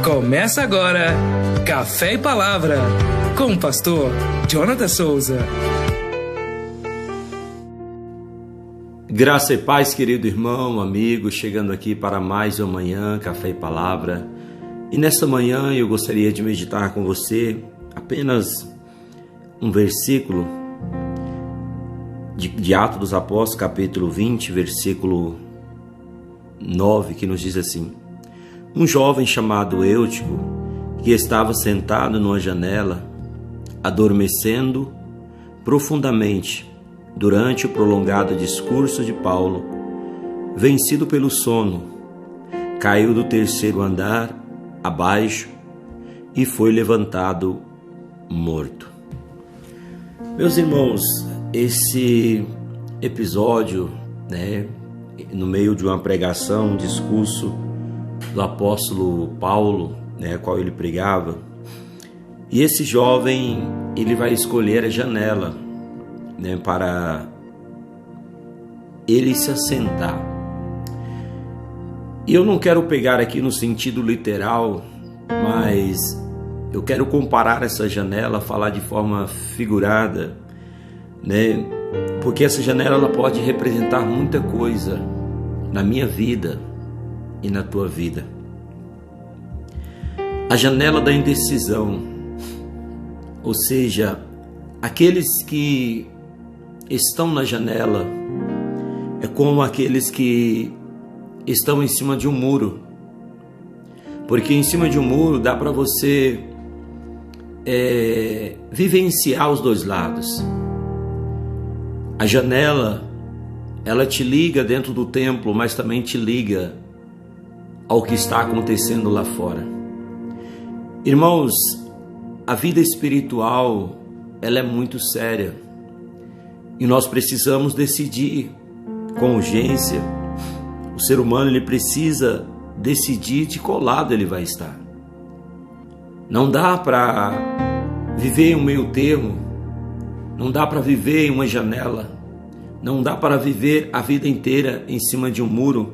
Começa agora Café e Palavra com o pastor Jonathan Souza. Graça e paz, querido irmão, amigo, chegando aqui para mais uma manhã, Café e Palavra. E nessa manhã eu gostaria de meditar com você apenas um versículo de Atos dos Apóstolos, capítulo 20, versículo 9, que nos diz assim: um jovem chamado Eutico, que estava sentado numa janela, adormecendo profundamente durante o prolongado discurso de Paulo, vencido pelo sono, caiu do terceiro andar abaixo e foi levantado morto. Meus irmãos, esse episódio, no meio de uma pregação, um discurso do apóstolo Paulo, qual ele pregava, e esse jovem, ele vai escolher a janela, para ele se assentar. E eu não quero pegar aqui no sentido literal, mas eu quero comparar essa janela, falar de forma figurada, porque essa janela ela pode representar muita coisa na minha vida e na tua vida. A janela da indecisão, ou seja, aqueles que estão na janela é como aqueles que estão em cima de um muro, porque em cima de um muro dá para você vivenciar os dois lados. A janela, ela te liga dentro do templo, mas também te liga ao que está acontecendo lá fora. Irmãos, a vida espiritual, ela é muito séria e nós precisamos decidir com urgência. O ser humano, ele precisa decidir de qual lado ele vai estar. Não dá para viver em um meio termo, não dá para viver em uma janela, não dá para viver a vida inteira em cima de um muro,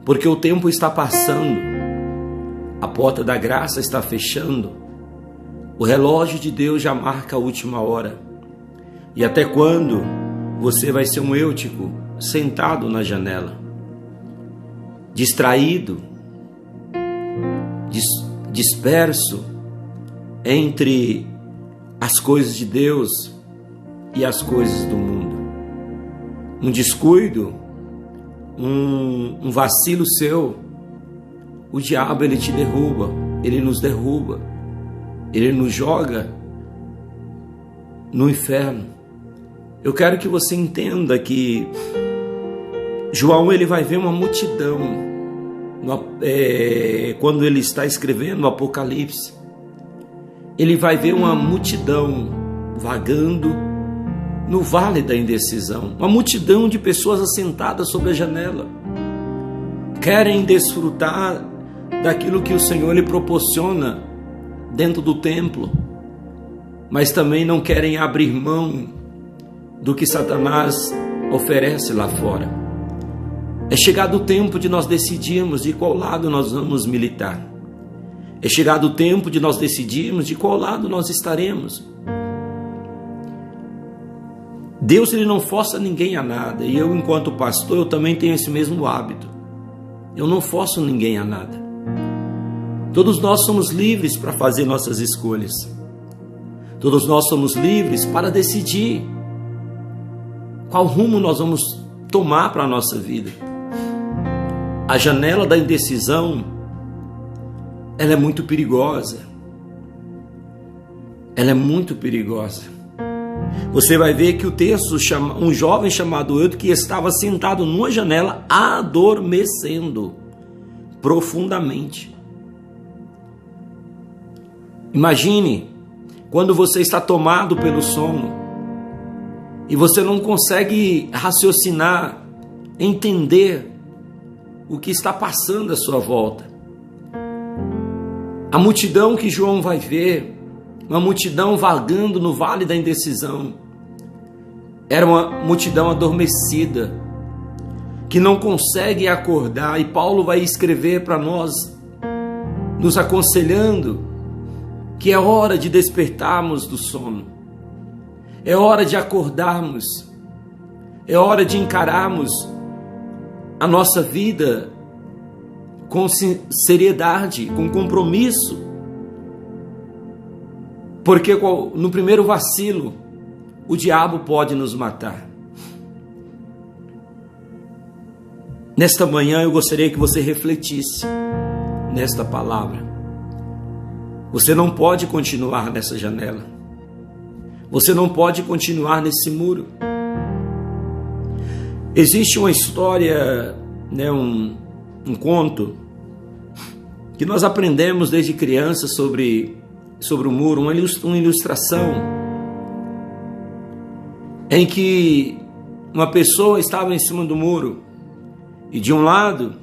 porque o tempo está passando, a porta da graça está fechando, o relógio de Deus já marca a última hora. E até quando você vai ser um Eutico sentado na janela, distraído, disperso entre as coisas de Deus e as coisas do mundo? Um descuido, um vacilo seu, o diabo ele te derruba, ele nos derruba, ele nos joga no inferno. Eu quero que você entenda que João ele vai ver uma multidão quando ele está escrevendo o Apocalipse. Ele vai ver uma multidão vagando no vale da indecisão, uma multidão de pessoas assentadas sobre a janela, querem desfrutar daquilo que o Senhor lhe proporciona dentro do templo, mas também não querem abrir mão do que Satanás oferece lá fora. É chegado o tempo de nós decidirmos de qual lado nós vamos militar. É chegado o tempo de nós decidirmos de qual lado nós estaremos. Deus ele não força ninguém a nada, e eu, enquanto pastor, eu também tenho esse mesmo hábito. Eu não forço ninguém a nada. Todos nós somos livres para fazer nossas escolhas. Todos nós somos livres para decidir qual rumo nós vamos tomar para a nossa vida. A janela da indecisão, ela é muito perigosa. Ela é muito perigosa. Você vai ver que o texto chama um jovem chamado Eutico que estava sentado numa janela adormecendo profundamente. Imagine quando você está tomado pelo sono e você não consegue raciocinar, entender o que está passando à sua volta. A multidão que João vai ver, uma multidão vagando no vale da indecisão, era uma multidão adormecida, que não consegue acordar. E Paulo vai escrever para nós nos aconselhando que é hora de despertarmos do sono, é hora de acordarmos, é hora de encararmos a nossa vida com seriedade, com compromisso, porque no primeiro vacilo o diabo pode nos matar. Nesta manhã eu gostaria que você refletisse nesta palavra. Você não pode continuar nessa janela. Você não pode continuar nesse muro. Existe uma história, um conto que nós aprendemos desde criança sobre o muro, uma ilustração em que uma pessoa estava em cima do muro e de um lado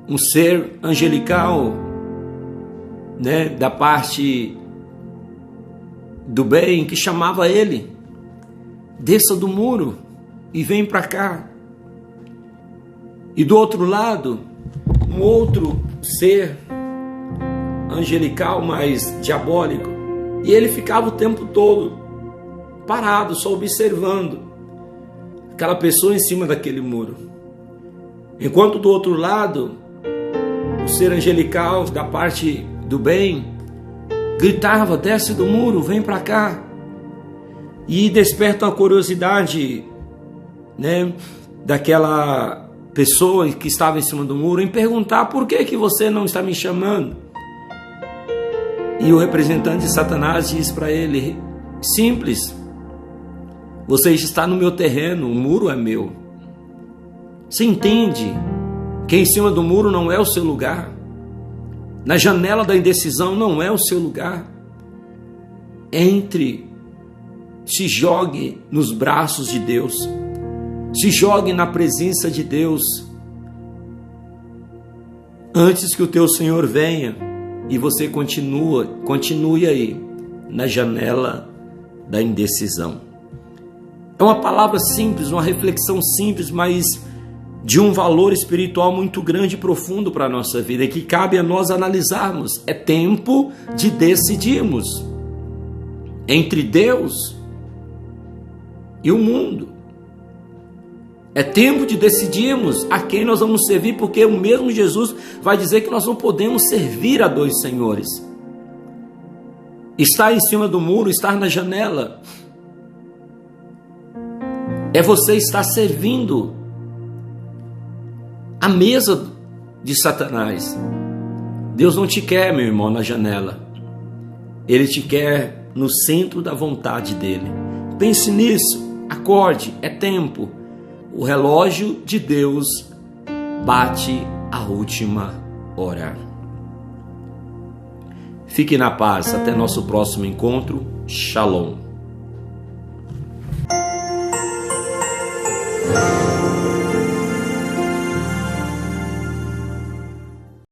um ser angelical, da parte do bem, que chamava ele: desça do muro e vem para cá. E do outro lado, um outro ser angelical, mas diabólico, e ele ficava o tempo todo parado, só observando aquela pessoa em cima daquele muro, enquanto do outro lado o ser angelical da parte do bem gritava: desce do muro, vem para cá. E desperta a curiosidade, daquela pessoa que estava em cima do muro em perguntar: por que você não está me chamando? E o representante de Satanás diz para ele: simples, você está no meu terreno, o muro é meu. Você entende que em cima do muro não é o seu lugar? Na janela da indecisão não é o seu lugar. Entre, se jogue nos braços de Deus, se jogue na presença de Deus, antes que o teu Senhor venha e você continue aí na janela da indecisão. É uma palavra simples, uma reflexão simples, mas de um valor espiritual muito grande e profundo para a nossa vida, e que cabe a nós analisarmos. É tempo de decidirmos entre Deus e o mundo. É tempo de decidirmos a quem nós vamos servir, porque o mesmo Jesus vai dizer que nós não podemos servir a dois senhores. Estar em cima do muro, estar na janela, é você estar servindo a mesa de Satanás. Deus não te quer, meu irmão, na janela. Ele te quer no centro da vontade dele. Pense nisso, acorde, é tempo. O relógio de Deus bate a última hora. Fique na paz, até nosso próximo encontro. Shalom.